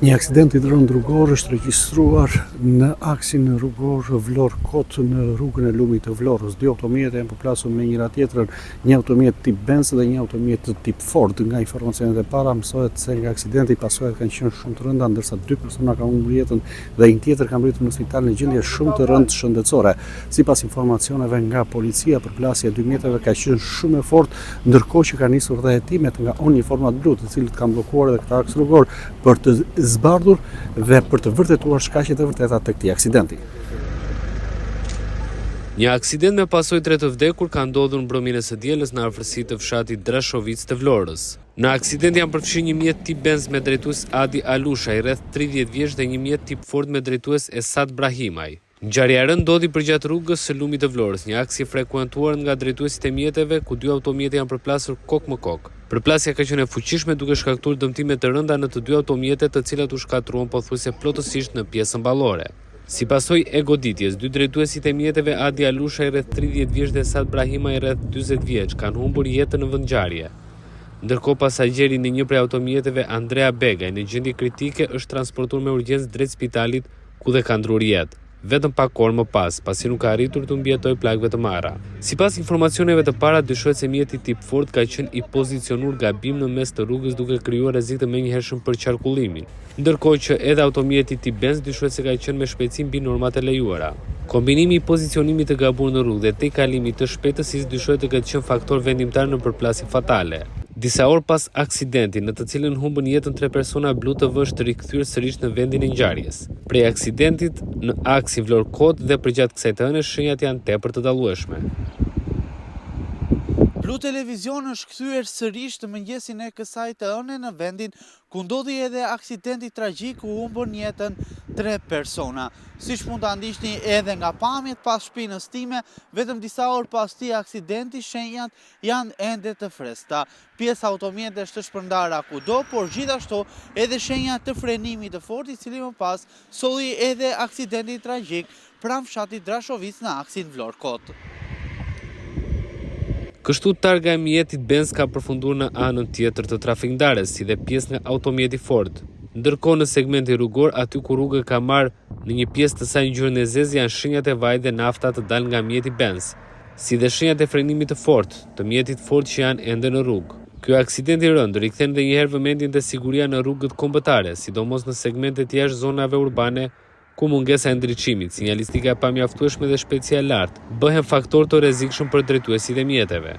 Një aksident i rënd rrugor është regjistruar në aksin rrugor Vlorë-Kot në rrugën e lumit të Vlorës. Dy automjete janë përplasur me njëra tjetrën, një automjet tip Benz dhe një automjet tip Ford. Nga informacionet e para mësohet se nga aksidenti pasojat kanë qenë shumë të rënda, ndërsa 2 persona kanë humbur jetën dhe një tjetër ka mbritur në spital në gjendje shumë të rëndë shëndetësore. Sipas informacioneve nga policia, përplasja e dy mjeteve ka qenë shumë e fortë, ndërkohë që ka nisur dhe hetimet nga uniformat blu, të cilët kanë bllokuar edhe këtë aks rrugor për të zbardhur dhe për të vërtetuar shkaqet e vërteta të këtij aksidenti. Një aksident me pasojë 3 të vdekur ka ndodhur në mbrëmjen e së dielës në afërsi të fshatit Drashovic të Vlorës. Në aksident janë përfshirë një mjet tip Benz me drejtues Adi Alusha, i rreth 30 vjeç, dhe një mjet tip Ford me drejtues Esad Brahimaj. Ngjarja e rëndë ndodhi përgjatë rrugës së lumit të Vlorës, një aks i frekuentuar nga drejtuesit e mjeteve, ku 2 automjete janë përplasur kok më kok. Përplasja ka qenë e fuqishme duke shkaktuar dëmtime të rënda në të 2 automjete, të cilat u shkatruan pothuajse plotësisht në pjesën ballore. Si pasojë e goditjes, 2 drejtuesit e mjeteve, Adi Alusha i rreth 30 vjeç dhe Esad Brahima i rreth 40 vjeç, kanë humbur jetën në vendngjarje. Ndërkohë pasagjeri në një prej automjeteve, Andrea Begaj, në gjendje kritike është transportuar me urgjencë drejt spitalit, ku dhe ka ndrur jetë. Vetëm pak orë më pas, pasi nuk ka arritur të mbijetojë plagëve të marra. Sipas informacioneve të para, dyshohet se mjeti tip Ford ka qenë i pozicionuar gabim në mes të rrugës, duke krijuar rrezik të menjëhershëm për qarkullimin. Ndërkohë që edhe automjeti tip Benz dyshohet se ka qenë me shpejtësi mbi normat e lejuara. Kombinimi i pozicionimit të gabuar në rrugë dhe tejkalimit të shpejtësisë dyshohet të ketë qenë faktor vendimtar në përplasje fatale. Disa orë pas aksidentit, në të cilën humbën jetën 3 persona, blu TV është rikthyer sërish në vendin e ngjarjes. Prej aksidentit në aksin Vlorë-Kot dhe përgjatë kësaj të ënë, shenjat janë tepër të dallueshme. Blu Televizion është kthyer sërish të mëngjesin e kësaj të ëne në vendin ku ndodhi edhe aksidenti tragjik ku humbën jetën 3 persona. Siç mund ta ndiqni edhe nga pamjet pas shpinës time, vetëm disa orë pas këtij aksidenti, shenjat janë ende të freskëta. Pjesa automjetesh të shpërndara kudo, por gjithashtu edhe shenja të frenimit të fortë, i cili më pas solli edhe aksidenti tragjik pranë fshatit Drashovic në aksin Vlorë-Kot. Kështu targa e mjetit Benz ka përfunduar në anën tjetër të trafikndarës, si dhe pjesë nga automjeti Ford. Ndërkohë në segmentin rrugor, aty ku rruga ka marrë në një pjesë të saj ngjyrën e zezë, janë shenjat e vajit dhe nafta të dalë nga mjeti Benz, si dhe shenjat e frenimit të fortë të mjetit Ford që janë ende në rrugë. Ky aksident i rënd rikthen edhe një herë vëmendjen te siguria në rrugët kombëtare, sidomos në segmentet jashtë zonave urbane, ku mungesa e ndriçimit, sinjalistika e pamjaftueshme dhe shpejtësia e lartë bëhen faktor të rrezikshëm për drejtuesit e mjeteve.